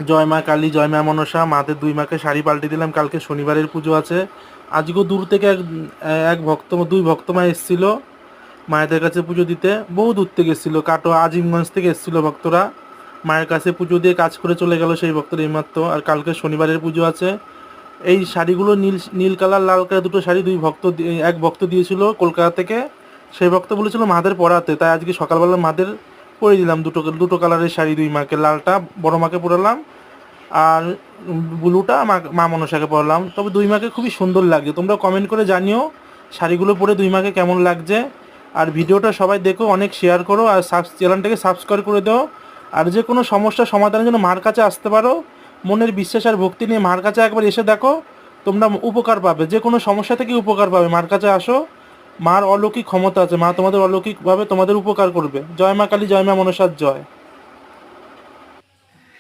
জয় মা কালী, জয় মা মনসা, মাদের 2 মাকে শাড়ি পাল্টে দিলাম। কালকে শনিবারের পুজো আছে। আজকেও দূর থেকে এক ভক্ত, 2 ভক্তমা এসেছিল মায়েদের কাছে পুজো দিতে। বহু দূর থেকে এসেছিল, কাটোয়া আজিমগঞ্জ থেকে এসেছিল ভক্তরা। মায়ের কাছে পুজো দিয়ে কাজ করে চলে গেল সেই ভক্তরা এইমাত্র। আর কালকে শনিবারের পুজো আছে। এই শাড়িগুলো নীল নীল কালার, লাল কালার দুটো শাড়ি এক ভক্ত দিয়েছিল কলকাতা থেকে। সেই ভক্ত বলেছিল মাদের পরাতে, তাই আজকে সকালবেলা মাদের পরিয়ে দিলাম দুটো দুটো কালারের শাড়ি। 2 মাকে, লালটা বড় মাকে পরালাম, আর ব্লুটা মা মনসাকে পরালাম। তবে 2 মাকে খুবই সুন্দর লাগছে। তোমরা কমেন্ট করে জানিও শাড়িগুলো পরে 2 মাকে কেমন লাগছে। আর ভিডিওটা সবাই দেখো, অনেক শেয়ার করো, আর চ্যানেলটাকে সাবস্ক্রাইব করে দাও। আর যে কোনো সমস্যার সমাধানের জন্য মার কাছে আসতে পারো। মনের বিশ্বাস আর ভক্তি নিয়ে মার কাছে একবার এসে দেখো, তোমরা উপকার পাবে। যে কোনো সমস্যা থেকে উপকার পাবে। মার কাছে আসো, মার অলৌকিক ক্ষমতা আছে। মা তোমাদের অলৌকিকভাবে তোমাদের উপকার করবে। জয় মা কালী, জয় মা মনসার জয়।